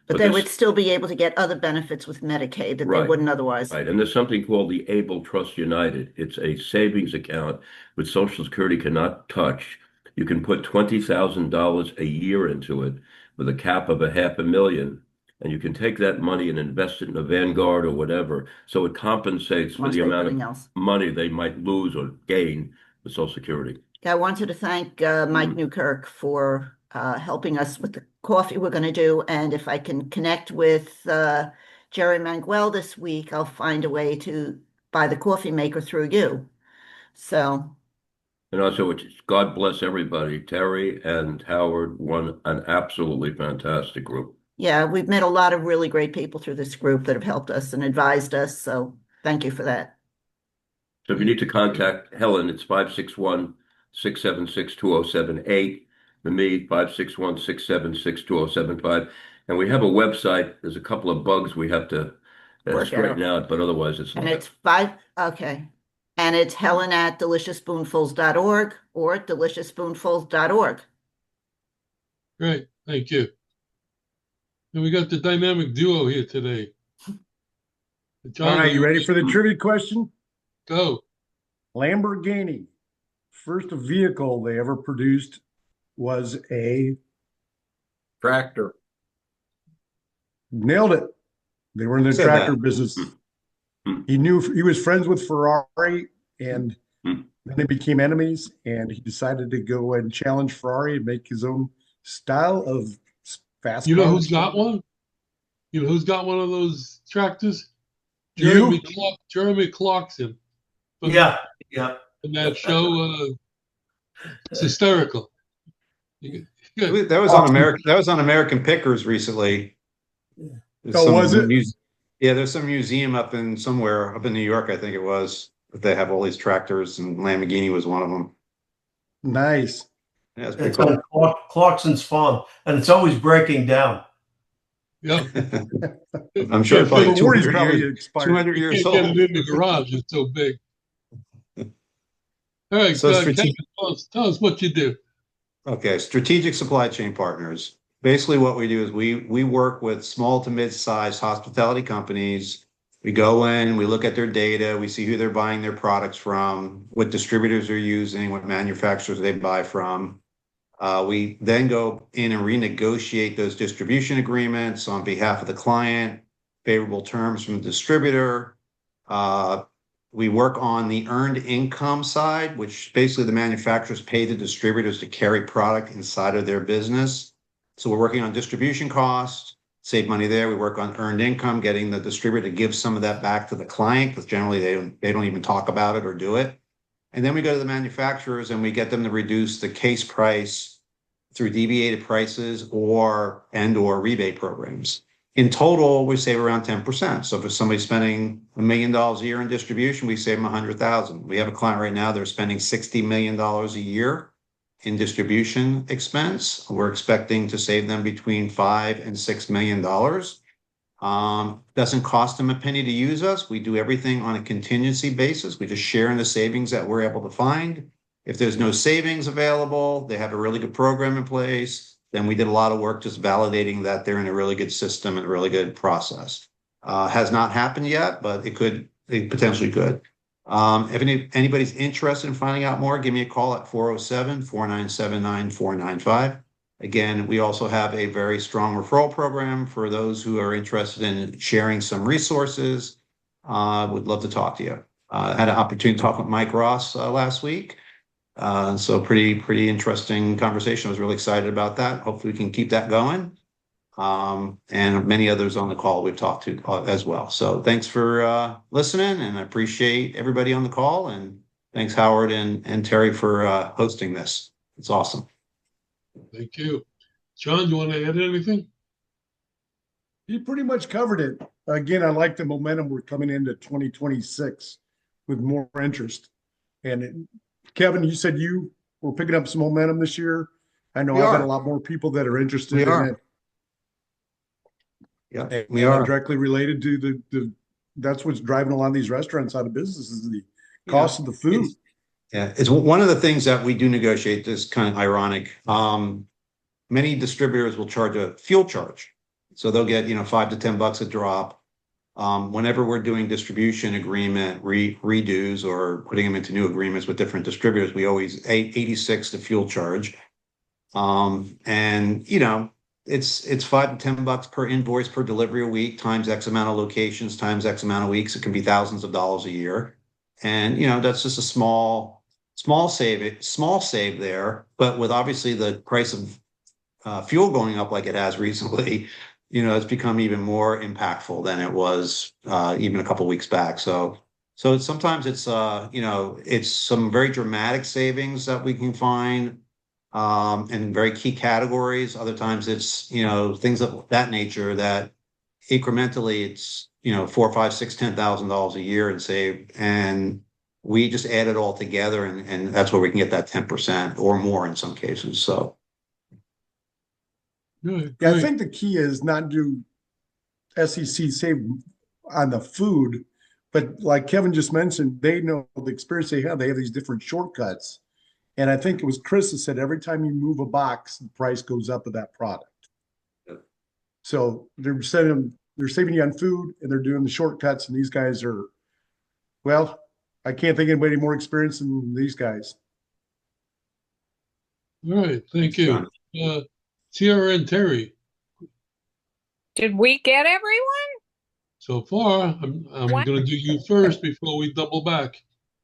Speaker 18: But they would still be able to get other benefits with Medicaid that they wouldn't otherwise.
Speaker 6: Right. And there's something called the Able Trust United. It's a savings account which Social Security cannot touch. You can put $20,000 a year into it with a cap of $500,000, and you can take that money and invest it in a Vanguard or whatever. So it compensates for the amount of money they might lose or gain with Social Security.
Speaker 18: I wanted to thank Mike Newkirk for helping us with the coffee we're going to do. And if I can connect with Jerry Manguel this week, I'll find a way to buy the coffee maker through you. So.
Speaker 6: And also, God bless everybody. Terry and Howard won an absolutely fantastic group.
Speaker 18: Yeah, we've met a lot of really great people through this group that have helped us and advised us. So thank you for that.
Speaker 6: So if you need to contact Helen, it's 561-676-2078. For me, 561-676-2075. And we have a website. There's a couple of bugs we have to straighten out, but otherwise it's.
Speaker 18: And it's okay. And it's Helen at deliciousspoonfuls.org or deliciousspoonfuls.org.
Speaker 1: Great, thank you. And we got the dynamic duo here today.
Speaker 19: All right, you ready for the trivia question?
Speaker 1: Go.
Speaker 19: Lamborghini, first vehicle they ever produced was a
Speaker 11: tractor.
Speaker 19: Nailed it. They were in the tractor business. He was friends with Ferrari, and then they became enemies, and he decided to go and challenge Ferrari and make his own style of fast.
Speaker 1: You know who's got one? You know who's got one of those tractors? Jeremy Clarkson.
Speaker 2: Yeah.
Speaker 1: In that show, it's hysterical.
Speaker 14: That was on American. That was on American Pickers recently.
Speaker 19: Was it?
Speaker 14: Yeah, there's some museum up in New York, I think it was. They have all these tractors, and Lamborghini was one of them.
Speaker 19: Nice.
Speaker 14: Yeah, it's
Speaker 2: it's
Speaker 14: pretty cool.
Speaker 2: on Clarkson's farm, and it's always breaking down.
Speaker 1: Yeah.
Speaker 14: I'm sure it's like
Speaker 19: 200
Speaker 14: years
Speaker 1: you
Speaker 14: old.
Speaker 1: can't get it in the garage. It's so big. All right,
Speaker 14: So
Speaker 1: Kevin, tell us what you do.
Speaker 14: Okay, strategic supply chain partners. Basically, what we do is we work with small to mid-sized hospitality companies. We go in, we look at their data, we see who they're buying their products from, what distributors they're using, what manufacturers they buy from. We then go in and renegotiate those distribution agreements on behalf of the client, favorable terms from the distributor. We work on the earned income side, which basically the manufacturers pay the distributors to carry product inside of their business. So we're working on distribution costs, save money there. We work on earned income, getting the distributor to give some of that back to the client, because generally they don't even talk about it or do it. And then we go to the manufacturers and we get them to reduce the case price through deviated prices or rebate programs. In total, we save around 10%. So if somebody's spending $1 million a year in distribution, we save them $100,000. We have a client right now, they're spending $60 million a year in distribution expense. We're expecting to save them between $5 and $6 million. Doesn't cost them a penny to use us. We do everything on a contingency basis. We just share in the savings that we're able to find. If there's no savings available, they have a really good program in place, then we did a lot of work just validating that they're in a really good system and a really good process. Has not happened yet, but it potentially could. If anybody's interested in finding out more, give me a call at 407-497-9495. Again, we also have a very strong referral program for those who are interested in sharing some resources. Would love to talk to you. Had an opportunity to talk with Mike Ross last week. So pretty interesting conversation. I was really excited about that. Hopefully we can keep that going. And many others on the call we've talked to as well. So thanks for listening, and I appreciate everybody on the call. And thanks, Howard and Terry, for hosting this. It's awesome.
Speaker 1: Thank you. John, do you want to add anything?
Speaker 19: You pretty much covered it. Again, I like the momentum we're coming into 2026 with more interest. And Kevin, you said you were picking up some momentum this year. I know I've got a lot more people that are interested in it.
Speaker 14: Yeah, we are
Speaker 19: directly related to that's what's driving a lot of these restaurants out of business is the cost of the food.
Speaker 14: It's one of the things that we do negotiate. This kind of ironic. Many distributors will charge a fuel charge, so they'll get $5 to $10 a drop. Whenever we're doing distribution agreement redos or putting them into new agreements with different distributors, we always 86 the fuel charge, and it's $5 to $10 per invoice per delivery a week times X amount of locations times X amount of weeks. It can be thousands of dollars a year, and that's just a small save there. But with obviously the price of fuel going up like it has recently, it's become even more impactful than it was even a couple of weeks back. So sometimes it's it's some very dramatic savings that we can find in very key categories. Other times it's things of that nature that incrementally it's $4, $5, $6, $10,000 a year and save, and we just add it all together, and that's where we can get that 10% or more in some cases. So.
Speaker 19: Yeah, I think the key is not do SEC save on the food, but like Kevin just mentioned, they know the experience they have. They have these different shortcuts. And I think it was Chris that said every time you move a box, the price goes up of that product. So they're saving you on food, and they're doing the shortcuts. And these guys are, well, I can't think of anybody more experienced than these guys.
Speaker 1: All right, thank you. TRN Terry.
Speaker 3: Did we get everyone?
Speaker 1: So far, I'm going to do you first before we double back.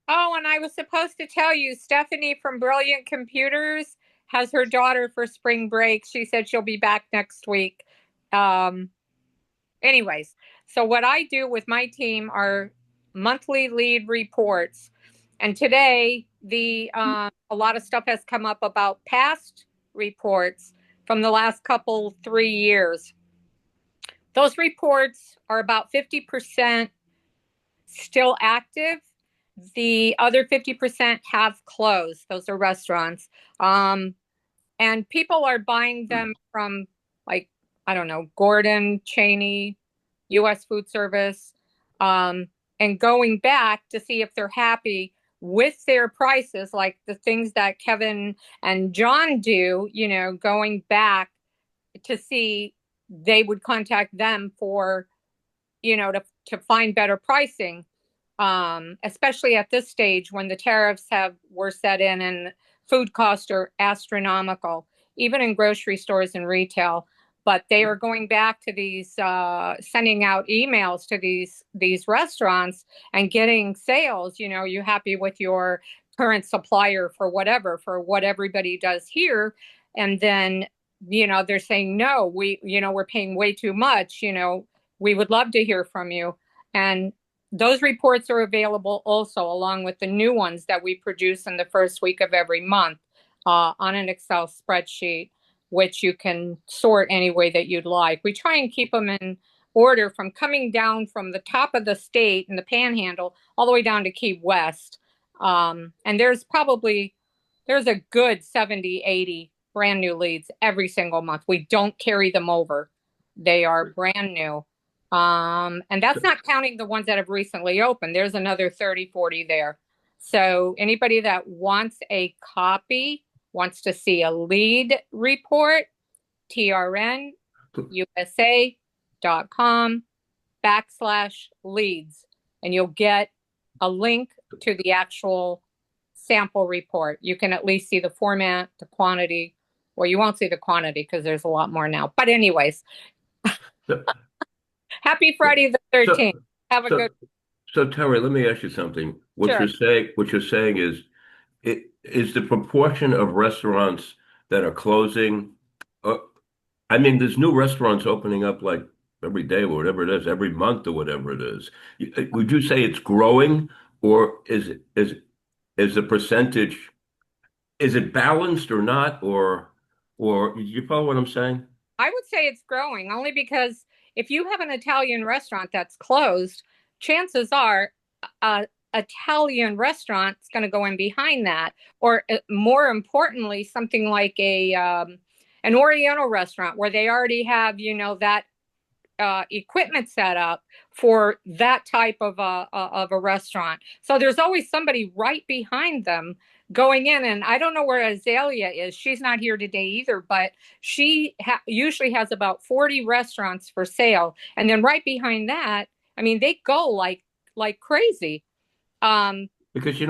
Speaker 3: Oh, and I was supposed to tell you, Stephanie from Brilliant Computers has her daughter for spring break. She said she'll be back next week. Anyways, so what I do with my team are monthly lead reports. And today, a lot of stuff has come up about past reports from the last 3 years. Those reports are about 50% still active. The other 50% have closed. Those are restaurants. And people are buying them from, like, I don't know, Gordon, Cheney, U.S. Food Service, and going back to see if they're happy with their prices, like the things that Kevin and John do, going back to see they would contact them for, to find better pricing. Especially at this stage when the tariffs were set in and food costs are astronomical, even in grocery stores and retail. But they are going back to these, sending out emails to these restaurants and getting sales. You happy with your current supplier for what everybody does here. And then, they're saying, no, we're paying way too much. We would love to hear from you. And those reports are available also, along with the new ones that we produce in the first week of every month on an Excel spreadsheet. which you can sort any way that you'd like. We try and keep them in order from coming down from the top of the state in the Panhandle all the way down to Key West. And there's a good 70, 80 brand new leads every single month. We don't carry them over. They are brand new. And that's not counting the ones that have recently opened. There's another 30, 40 there. So anybody that wants a copy, wants to see a lead report, trnusa.com/leads, and you'll get a link to the actual sample report. You can at least see the format, the quantity. Well, you won't see the quantity because there's a lot more now. But anyways, happy Friday the 13th. Have a good.
Speaker 6: So Terry, let me ask you something. What
Speaker 3: Sure.
Speaker 6: you're saying is the proportion of restaurants that are closing. I mean, there's new restaurants opening up like every day or whatever it is, every month or whatever it is. Would you say it's growing, or is the percentage, is it balanced or not, or you follow what I'm saying?
Speaker 3: I would say it's growing only because if you have an Italian restaurant that's closed, chances are Italian restaurant's going to go in behind that, or more importantly, something like an Oriental restaurant where they already have, that equipment set up for that type of a restaurant. So there's always somebody right behind them going in. And I don't know where Azalea is. She's not here today either, but she usually has about 40 restaurants for sale. And then right behind that, I mean, they go like crazy.
Speaker 6: Because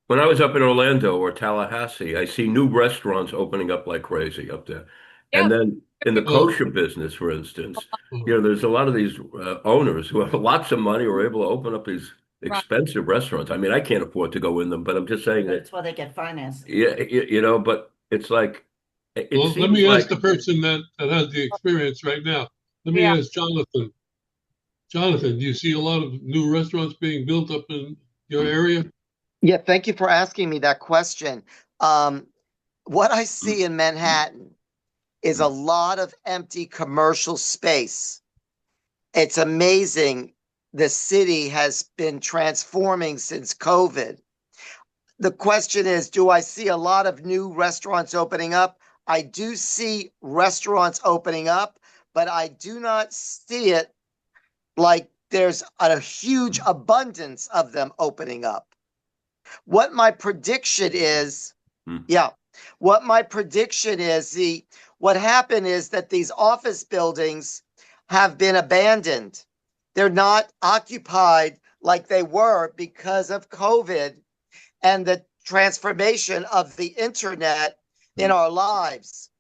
Speaker 6: when I was up in Orlando or Tallahassee, I see new restaurants opening up like crazy up there.
Speaker 3: Yeah.
Speaker 6: And then in the kosher business, for instance, there's a lot of these owners who have lots of money who are able to open up these expensive restaurants. I mean, I can't afford to go in them, but I'm just saying that.
Speaker 18: That's why they get financed.
Speaker 6: Yeah, but it's like,
Speaker 1: Well, let me ask the person that has the experience right now. Let me ask Johnathan. Johnathan, do you see a lot of new restaurants being built up in your area?
Speaker 5: Yeah, thank you for asking me that question. What I see in Manhattan is a lot of empty commercial space. It's amazing. The city has been transforming since COVID. The question is, do I see a lot of new restaurants opening up? I do see restaurants opening up, but I do not see it like there's a huge abundance of them opening up. What my prediction is, what happened is that these office buildings have been abandoned. They're not occupied like they were because of COVID and the transformation of the internet in our lives.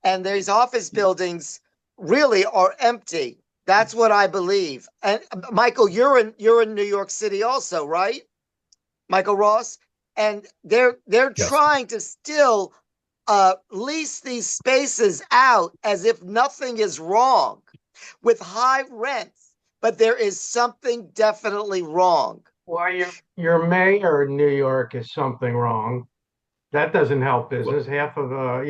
Speaker 5: And these office buildings really are empty. That's what I believe. And Michael, you're in New York City also, right? Michael Ross? And they're trying to still lease these spaces out as if nothing is wrong with high rents, but there is something definitely wrong.
Speaker 7: Well, your mayor in New York is something wrong. That doesn't help business. Half of a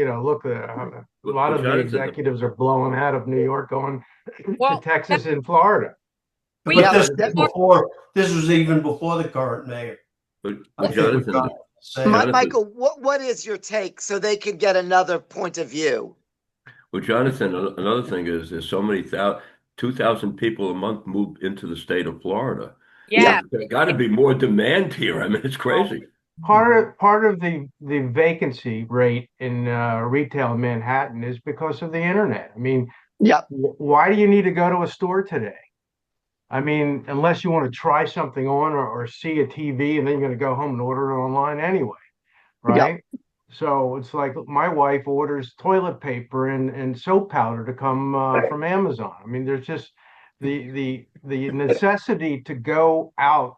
Speaker 7: lot of the executives are blowing out of New York, going to Texas and Florida.
Speaker 2: But this was even before the current mayor.
Speaker 5: Michael, what is your take so they can get another point of view?
Speaker 6: Well, Jonathan, another thing is there's so many 2,000 people a month move into the state of Florida.
Speaker 3: Yeah.
Speaker 6: There's got to be more demand here. I mean, it's crazy.
Speaker 7: Part of the vacancy rate in retail in Manhattan is because of the internet. I mean, why do you need to go to a store today? I mean, unless you want to try something on or see a TV, and then you're going to go home and order it online anyway, right? So it's like my wife orders toilet paper and soap powder to come from Amazon. I mean, there's just the necessity to go out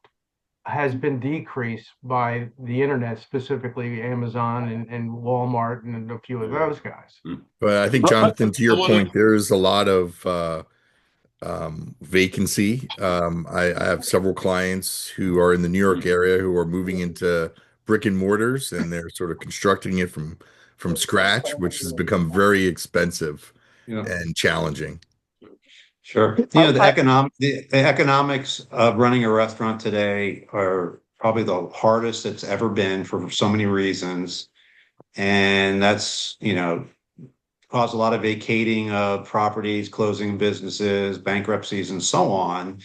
Speaker 7: has been decreased by the internet, specifically Amazon and Walmart and a few of those guys.
Speaker 9: But I think, Jonathan, to your point, there's a lot of vacancy. I have several clients who are in the New York area who are moving into brick and mortars, and they're sort of constructing it from from scratch, which has become very expensive and challenging.
Speaker 14: Sure. The economics of running a restaurant today are probably the hardest it's ever been for so many reasons. And that's, caused a lot of vacating of properties, closing businesses, bankruptcies, and so on.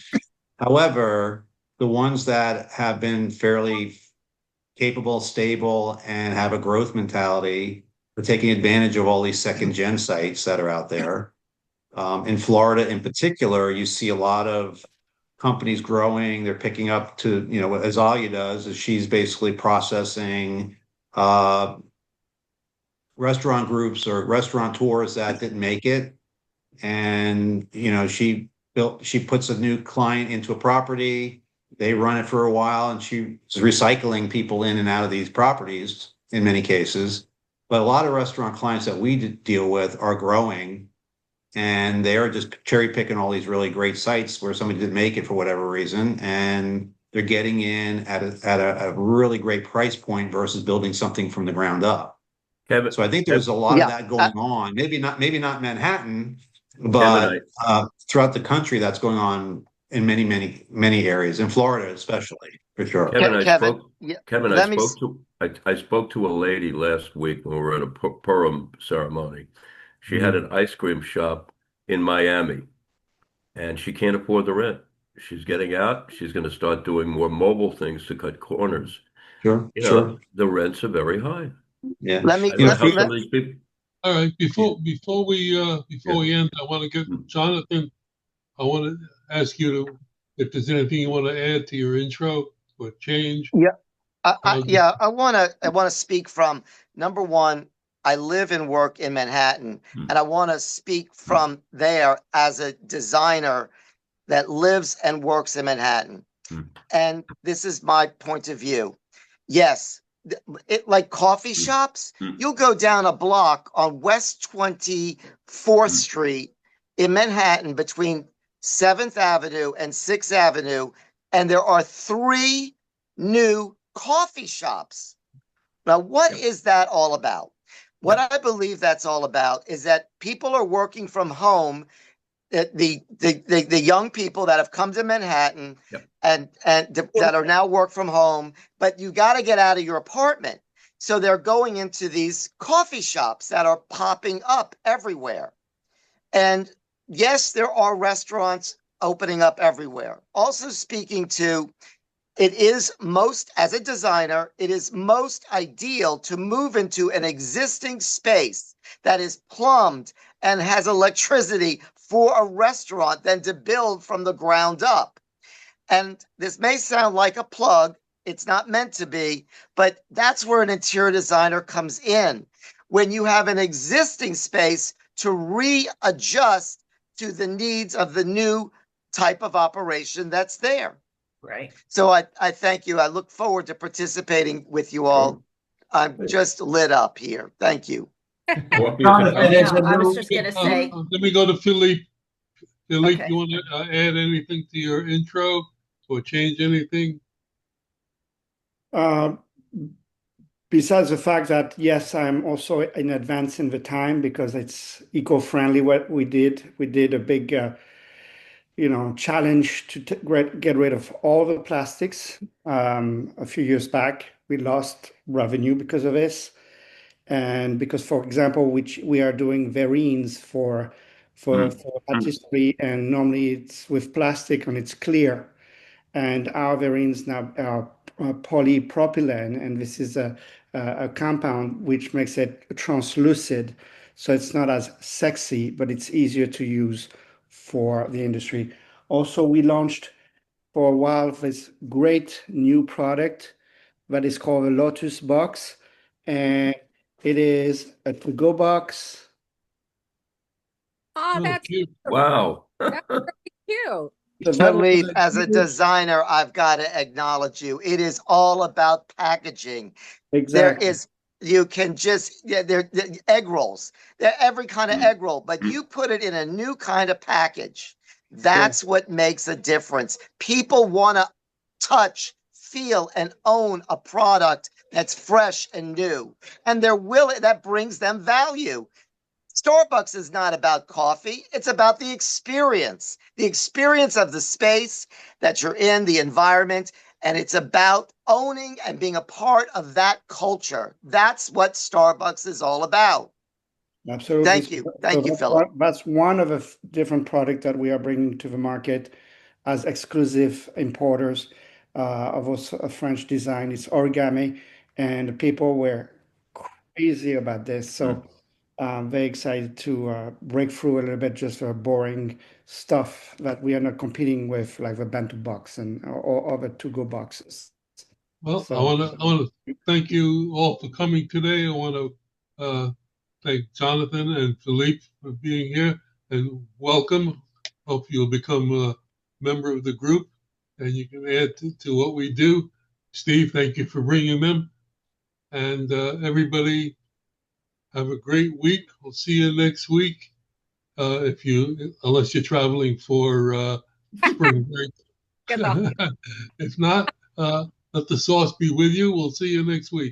Speaker 14: However, the ones that have been fairly capable, stable, and have a growth mentality are taking advantage of all these second-gen sites that are out there. In Florida in particular, you see a lot of companies growing. They're picking up to, what Azalea does is she's basically processing restaurant groups or restaurateurs that didn't make it. And, she puts a new client into a property. They run it for a while, and she's recycling people in and out of these properties in many cases. But a lot of restaurant clients that we deal with are growing, and they are just cherry picking all these really great sites where somebody didn't make it for whatever reason, and they're getting in at a really great price point versus building something from the ground up.
Speaker 6: Kevin,
Speaker 14: so I think there's a lot of that going on. Maybe not Manhattan, but throughout the country, that's going on in many areas, in Florida especially, for sure.
Speaker 6: Kevin, I spoke to a lady last week when we were at a Purim ceremony. She had an ice cream shop in Miami, and she can't afford the rent. She's getting out. She's going to start doing more mobile things to cut corners.
Speaker 14: Sure,
Speaker 6: the rents are very high.
Speaker 14: Yeah.
Speaker 1: All right. Before we end, I want to get Johnathan. I want to ask you if there's anything you want to add to your intro or change.
Speaker 5: Yeah. I want to speak from number one. I live and work in Manhattan, and I want to speak from there as a designer that lives and works in Manhattan. And this is my point of view. Yes, like coffee shops, you'll go down a block on West 24th Street in Manhattan between 7th Avenue and 6th Avenue, and there are 3 new coffee shops. Now, what is that all about? What I believe that's all about is that people are working from home, the young people that have come to Manhattan and that are now work from home, but you got to get out of your apartment. So they're going into these coffee shops that are popping up everywhere. And yes, there are restaurants opening up everywhere. Also speaking to, it is most, as a designer, it is most ideal to move into an existing space that is plumbed and has electricity for a restaurant than to build from the ground up. And this may sound like a plug. It's not meant to be, but that's where an interior designer comes in. When you have an existing space to readjust to the needs of the new type of operation that's there.
Speaker 18: Right.
Speaker 5: So I thank you. I look forward to participating with you all. I'm just lit up here. Thank you.
Speaker 18: I was just going to say.
Speaker 1: Let me go to Phillippe. Phillippe,
Speaker 18: Okay.
Speaker 1: you want to add anything to your intro or change anything?
Speaker 4: Besides the fact that, yes, I'm also in advance in the time because it's eco-friendly what we did. We did a big challenge to get rid of all the plastics. A few years back, we lost revenue because of this. And because, for example, we are doing verines for artistry, and normally it's with plastic and it's clear. And our verines now are polypropylene, and this is a compound which makes it translucid. So it's not as sexy, but it's easier to use for the industry. Also, we launched for a while this great new product that is called a Lotus Box, and it is a to-go box.
Speaker 3: Oh, that's
Speaker 1: cute.
Speaker 6: Wow.
Speaker 3: That's really cute.
Speaker 5: Phillippe, as a designer, I've got to acknowledge you. It is all about packaging.
Speaker 4: Exactly.
Speaker 5: You can just, they're egg rolls. They're every kind of egg roll, but you put it in a new kind of package. That's what makes a difference. People want to touch, feel and own a product that's fresh and new, and that brings them value. Starbucks is not about coffee. It's about the experience of the space that you're in, the environment, and it's about owning and being a part of that culture. That's what Starbucks is all about.
Speaker 4: Absolutely.
Speaker 5: Thank you. Thank you, Phillippe.
Speaker 4: That's one of the different products that we are bringing to the market as exclusive importers of a French design. It's origami, and people were crazy about this. So I'm very excited to break through a little bit just the boring stuff that we are not competing with, like the bento box or other to-go boxes.
Speaker 1: Well,
Speaker 4: So,
Speaker 1: I want to thank you all for coming today. I want to thank Johnathan and Phillippe for being here, and welcome. Hope you'll become a member of the group and you can add to what we do. Steve, thank you for bringing them. And everybody, have a great week. We'll see you next week. Unless you're traveling for spring break. If not, let the sauce be with you. We'll see you next week.